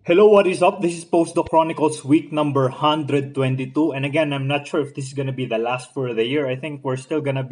Hello, what is up? This is Postdoc Chronicles week number 122. And again, I'm not sure if this is going to be the last for the year. I think we're still going to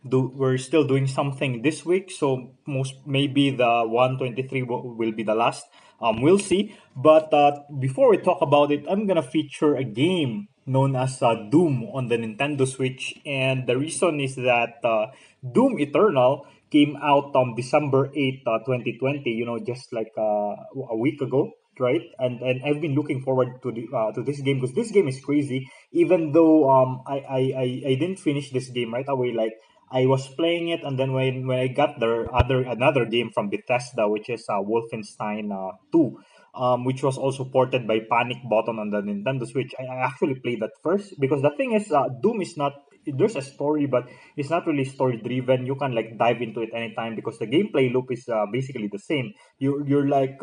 we're still doing something this week. So most maybe the 123 will be the last. We'll see. But before we talk about it, I'm going to feature a game known as Doom on the Nintendo Switch. And the reason is that Doom Eternal came out on December 8th, 2020, just like a week ago, right? And I've been looking forward to this game because this game is crazy. Even though I didn't finish this game right away, like I was playing it, and then when I got the other another game from Bethesda, which is Wolfenstein 2. Which was also ported by Panic Button on the Nintendo Switch. I actually played that first because the thing is, Doom is not. There's a story, but it's not really story driven. You can like dive into it anytime because the gameplay loop is basically the same. You're like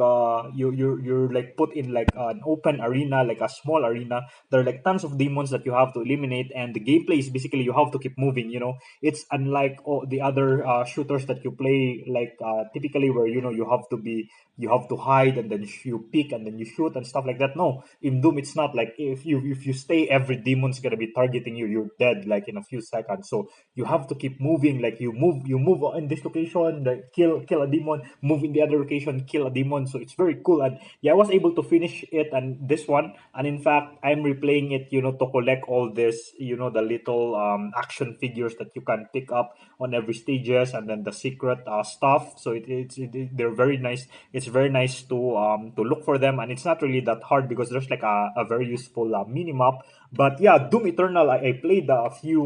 put in like an open arena, like a small arena. There are like tons of demons that you have to eliminate, and the gameplay is basically you have to keep moving. It's unlike the other shooters that you play, like typically where you have to hide and then you pick and then you shoot and stuff like that. No, in Doom it's not like if you stay, every demon's gonna be targeting you. You're dead like in a few seconds. So you have to keep moving. Like you move in this location, like kill a demon, move in the other location, kill a demon. So it's very cool. And yeah, I was able to finish it and this one. And in fact, I'm replaying it, to collect all this, the little action figures that you can pick up on every stages, and then the secret stuff. So they're very nice. It's very nice to look for them, and it's not really that hard because there's like a very useful mini map. But yeah, Doom Eternal, I played a few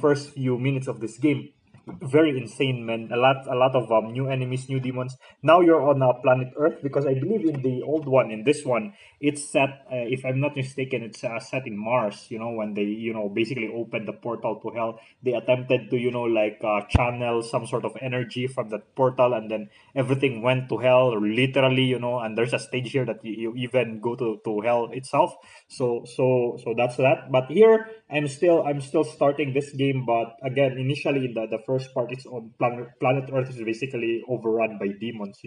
first few minutes of this game. Very insane, man. A lot of new enemies, new demons. Now you're on planet Earth because I believe in the old one, in this one, it's set. If I'm not mistaken, it's set in Mars. When they basically opened the portal to hell, they attempted to like channel some sort of energy from that portal, and then everything went to hell literally. And there's a stage here that you even go to hell itself. So that's that. But here I'm still starting this game. But again, initially the first part is on planet Earth is basically overrun by demons.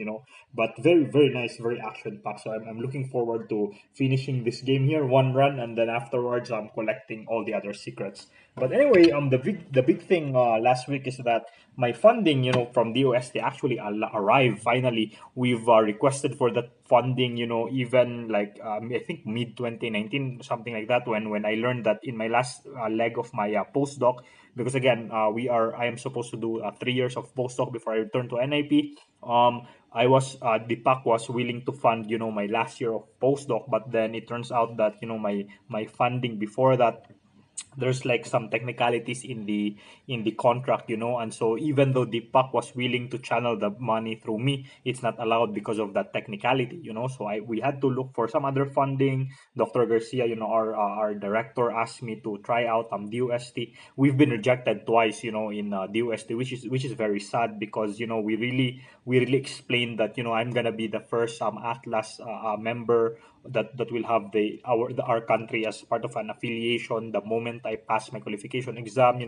But very very nice, very action packed. So I'm looking forward to finishing this game here, one run, and then afterwards I'm collecting all the other secrets. But anyway, the big thing last week is that my funding, from DOST actually arrived finally. We've requested for that funding, even like I think mid 2019, something like that. When I learned that in my last leg of my postdoc, because again, I am supposed to do 3 years of postdoc before I return to NIP. DPAC was willing to fund, my last year of postdoc, but then it turns out that my funding before that, there's like some technicalities in the contract, and so even though Deepak was willing to channel the money through me, it's not allowed because of that technicality. So we had to look for some other funding. Dr. Garcia, our director, asked me to try out DOST. We've been rejected twice, in DOST, which is very sad because we really explained that I'm gonna be the first Atlas member that will have our country as part of an affiliation. The moment I pass my qualification exam, we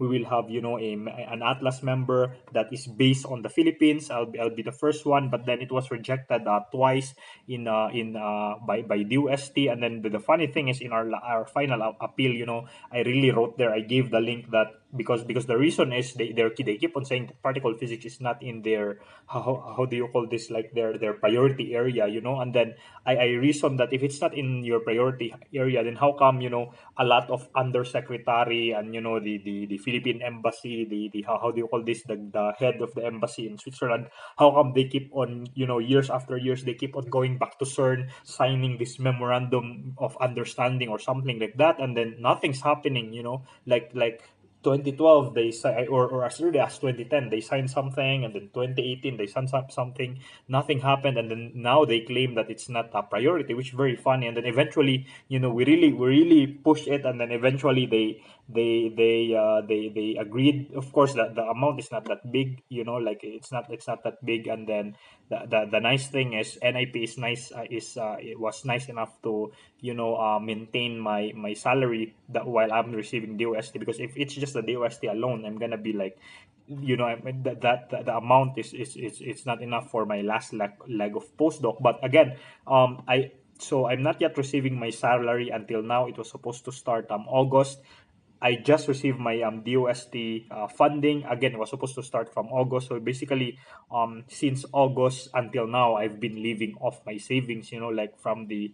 will have an Atlas member that is based on the Philippines. I'll be the first one, but then it was rejected twice in by DOST. And then the funny thing is, in our final appeal, I really wrote there. I gave the link that because the reason is they keep on saying that particle physics is not in their, how do you call this, like their priority area, and then I reason that if it's not in your priority area, then how come a lot of undersecretary and the Philippine embassy, the how do you call this, the head of the embassy in Switzerland, how come they keep on, years after years, they keep on going back to CERN, signing this memorandum of understanding or something like that, and then nothing's happening, like 2012 they or as early as 2010 they signed something, and then 2018 they signed something, nothing happened, and then now they claim that it's not a priority, which is very funny. And then eventually, we really pushed it, and then eventually they agreed. Of course, that the amount is not that big, like it's not that big. And then the nice thing is NIP is nice, it was nice enough to maintain my salary that while I'm receiving DOST, because if it's just the DOST alone, I'm gonna be like I mean, the amount is it's not enough for my last leg of postdoc. But again, I'm not yet receiving my salary until now. It was supposed to start August. I just received my DOST funding. Again, it was supposed to start from August. So basically, since August until now, I've been living off my savings. Like from the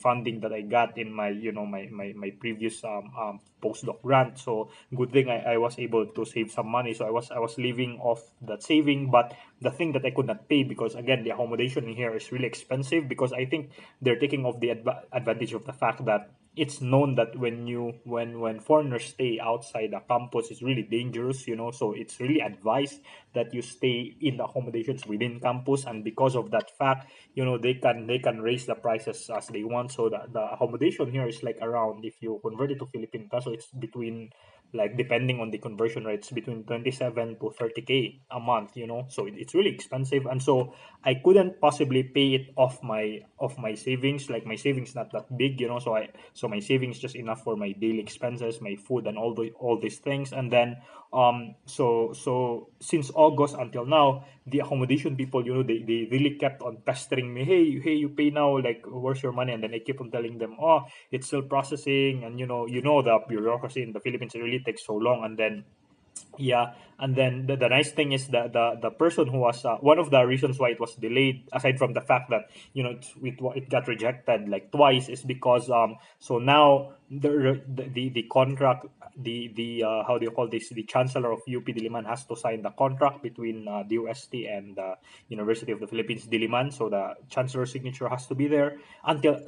funding that I got in my my previous postdoc grant. So good thing I was able to save some money. So I was living off that saving. But the thing that I could not pay, because again the accommodation in here is really expensive, because I think they're taking off the advantage of the fact that it's known that when foreigners stay outside the campus, it's really dangerous, so it's really advised that you stay in the accommodations within campus. And because of that fact, they can raise the prices as they want. So the accommodation here is like around, if you convert it to Philippine peso, it's between, like, depending on the conversion rates, between 27 to 30K a month, so it's really expensive. And so I couldn't possibly pay it off my savings. Like, my savings not that big, so my savings just enough for my daily expenses, my food, and all these things. And then so since August until now, the accommodation people, they really kept on pestering me. Hey, you pay now, like, where's your money? And then I keep on telling them, oh, it's still processing. And the bureaucracy in the Philippines really takes so long. And then, yeah, and then the nice thing is that the person who was, one of the reasons why it was delayed, aside from the fact that it got rejected like twice, is because so now the contract, the how do you call this, the chancellor of UP Diliman has to sign the contract between DOST and University of the Philippines Diliman. So the chancellor's signature has to be there.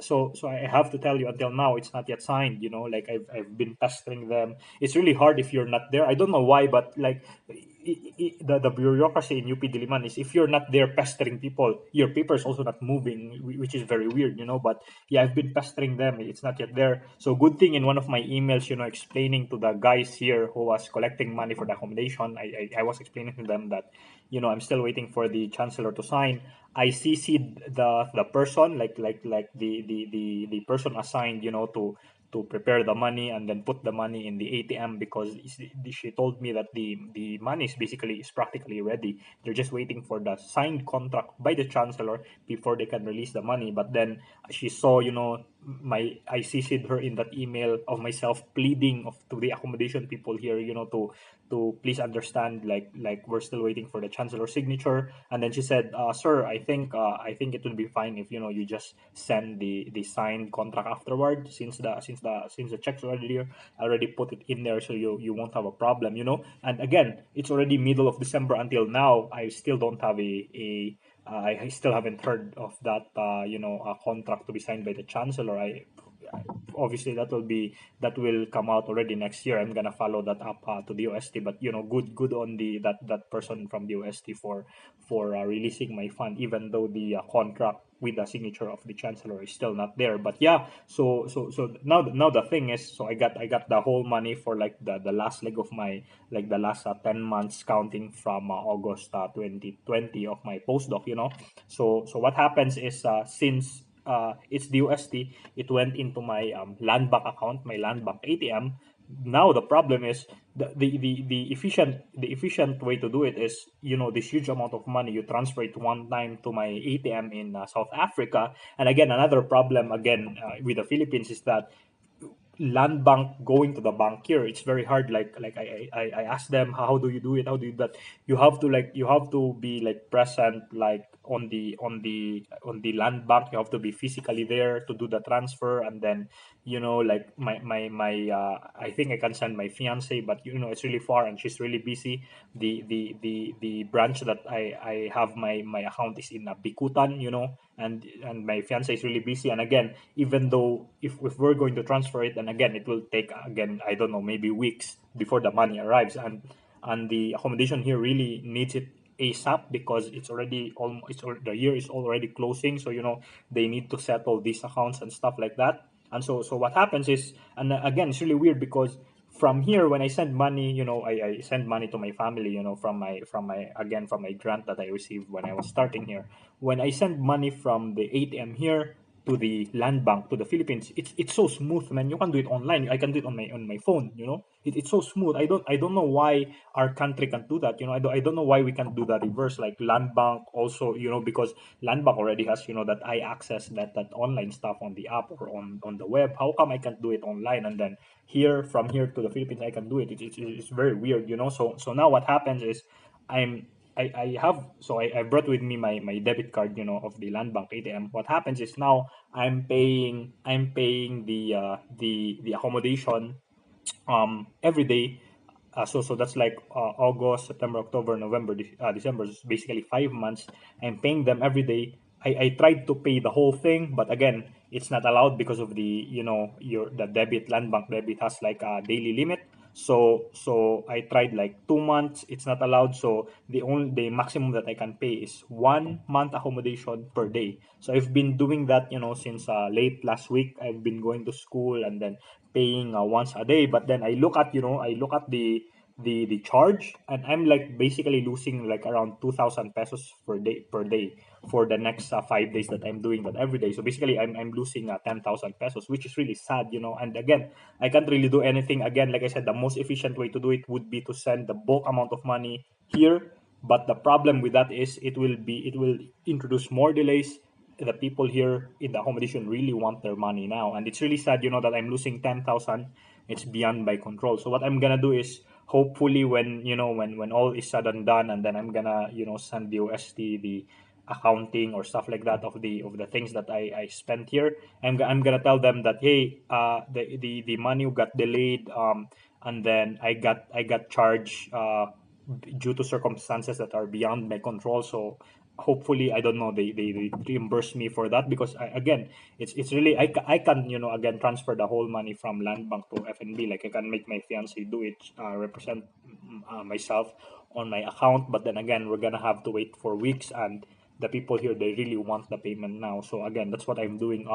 So I have to tell you, until now it's not yet signed. Like, I've been pestering them. It's really hard if you're not there. I don't know why, but like, the bureaucracy in UP Diliman is, if you're not there pestering people, your paper is also not moving, which is very weird. But yeah, I've been pestering them. It's not yet there. So good thing, in one of my emails, explaining to the guys here who was collecting money for the accommodation, I was explaining to them that I'm still waiting for the chancellor to sign. I CC'd the person, like the person assigned, to prepare the money and then put the money in the ATM, because she told me that the money is practically ready. They're just waiting for the signed contract by the chancellor before they can release the money. But then she saw, I CC'd her in that email of myself pleading to the accommodation people here, to please understand, like we're still waiting for the chancellor's signature. And then she said, sir, I think it will be fine if you just send the signed contract afterward, since the checks already put it in there, so you won't have a problem. And again, it's already middle of December. Until now, I still don't have I still haven't heard of that a contract to be signed by the chancellor. Obviously that will come out already next year. I'm gonna follow that up to the OST. But good on that person from the OST for releasing my fund, even though the contract with the signature of the chancellor is still not there. But yeah, so now the thing is, so I got the whole money for, like, the last leg of my, like, the last 10 months, counting from August 2020 of my postdoc. So what happens is, since it's the UST, it went into my land bank account, my land bank ATM. Now the problem is, the efficient way to do it is, this huge amount of money, you transfer it one time to my ATM in South Africa. And again, another problem again, with the Philippines, is that land bank going to the bank here, it's very hard. Like I asked them, how do you do it, how do you do that? You have to be, like, present, like, on the land bank. You have to be physically there to do the transfer. And then, like, my I think I can send my fiance, but it's really far and she's really busy. The branch that I have my account is in Bikutan, and my fiance is really busy. And again, even though, if we're going to transfer it, then again it will take, again, I don't know, maybe weeks before the money arrives. And the accommodation here really needs it ASAP, because it's already almost, the year is already closing. So they need to settle these accounts and stuff like that. And so what happens is, and again, it's really weird, because from here, when I send money, I send money to my family, from my grant that I received when I was starting here. When I send money from the ATM here, to the land bank to the Philippines, it's so smooth, man. You can do it online. I can do it on my phone. It's so smooth. I don't know why our country can do that. I don't know why we can do the reverse, like land bank also. Because land bank already has that I access that online stuff on the app or on the web. How come I can't do it online, and then here from here to the Philippines I can do it? It's very weird. So now what happens is I'm I have so I brought with me my debit card, of the land bank ATM. What happens is now I'm paying the accommodation every day. So that's like August, September, October, November, December. It's basically 5 months. I'm paying them every day. I tried to pay the whole thing, but again, it's not allowed because of your the debit land bank debit has like a daily limit. So I tried like 2 months. It's not allowed. So the maximum that I can pay is 1 month accommodation per day. So I've been doing that, since late last week. I've been going to school and then paying once a day. But then I look at the charge, and I'm like basically losing like around 2,000 pesos per day for the next 5 days that I'm doing that every day. So basically I'm losing 10,000 pesos, which is really sad. And again, I can't really do anything. Again, like I said, the most efficient way to do it would be to send the bulk amount of money here. But the problem with that is it will introduce more delays. The people here in the accommodation really want their money now, and it's really sad, that I'm losing 10,000. It's beyond my control. So what I'm gonna do is, hopefully, when all is said and done, and then I'm gonna send the OST the accounting or stuff like that of the things that I spent here. I'm gonna tell them that, hey, the money got delayed, and then I got charged due to circumstances that are beyond my control. So hopefully, I don't know, they reimburse me for that, because again, it's really, I can, again, transfer the whole money from land bank to FNB. Like, I can make my fiance do it, represent myself on my account. But then again, we're gonna have to wait for weeks, and the people here, they really want the payment now. So again, that's what I'm doing.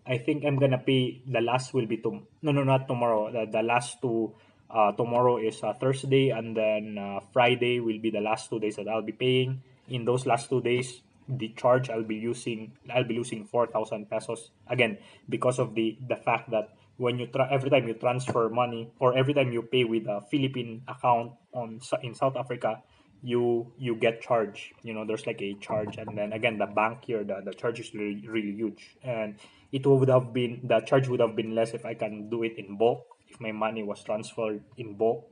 I think I'm gonna pay, the last will be to no, no, not tomorrow. The last two, tomorrow is Thursday, and then Friday will be the last 2 days that I'll be paying. In those last 2 days, the charge I'll be losing 4,000 pesos again, because of the fact that when every time you transfer money, or every time you pay with a Philippine account in South Africa, you get charged. There's like a charge, and then again, the bank here, the charge is really, really huge. And the charge would have been less if I can do it in bulk, if my money was transferred in bulk.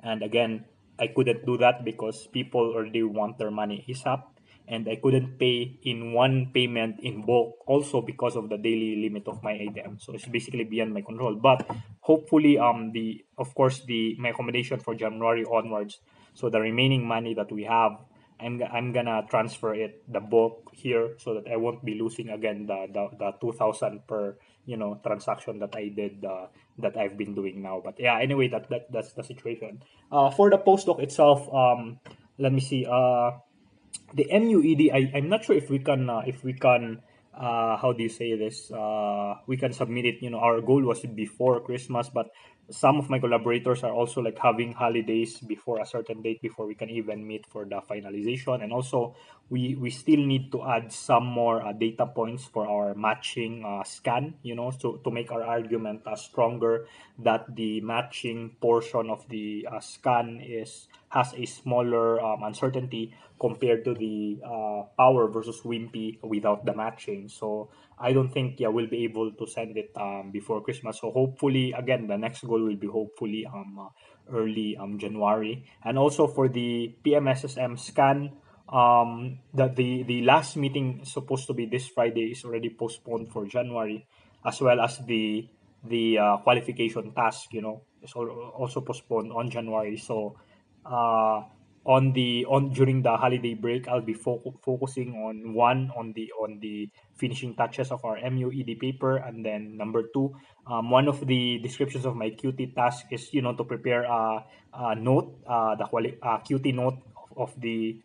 And again, I couldn't do that because people already want their money ASAP. And I couldn't pay in one payment in bulk, also because of the daily limit of my ATM. So it's basically beyond my control. But hopefully, the of course, the my accommodation for January onwards. So the remaining money that we have, I'm gonna transfer it the bulk here, so that I won't be losing again the 2,000 per transaction that I did, that I've been doing now. But yeah, anyway, that's the situation. For the postdoc itself, let me see. The MUED, I'm not sure if we can how do you say this, we can submit it. Our goal was before Christmas, but some of my collaborators are also like having holidays before a certain date before we can even meet for the finalization. And also, we still need to add some more data points for our matching scan, to make our argument stronger, that the matching portion of the scan has a smaller uncertainty compared to the power versus wimpy without the matching. So I don't think, yeah, we'll be able to send it before Christmas. So hopefully, again, the next goal will be hopefully early January. And also for the PMSSM scan, the last meeting is supposed to be this Friday is already postponed for January, as well as the qualification task, is also postponed on January. So uh on during the holiday break, I'll be focusing on the finishing touches of our MUED paper. And then number two, one of the descriptions of my QT task is, to prepare a note, QT note of the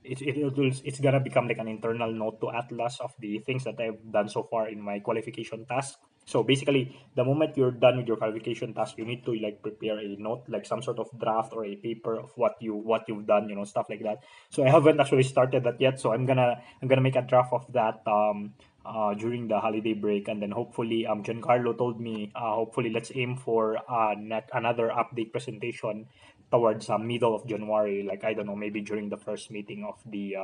it's gonna become like an internal note to Atlas of the things that I've done so far in my qualification task. So basically, the moment you're done with your qualification task, you need to like prepare a note, like some sort of draft or a paper of what you've done, stuff like that. So I haven't actually started that yet. So I'm gonna make a draft of that during the holiday break, and then hopefully Giancarlo told me hopefully let's aim for another update presentation towards middle of January, like I don't know, maybe during the first meeting of the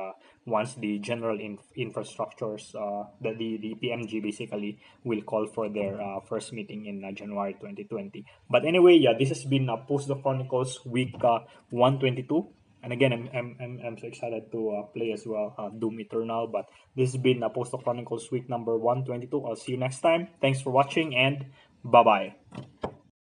once the general infrastructures, the PMG basically will call for their first meeting in January 2020. But anyway, yeah, this has been Postdoc Chronicles week 122. And again, I'm so excited to play as well Doom Eternal. But this has been Postdoc Chronicles week number 122. I'll see you next time. Thanks for watching and bye bye.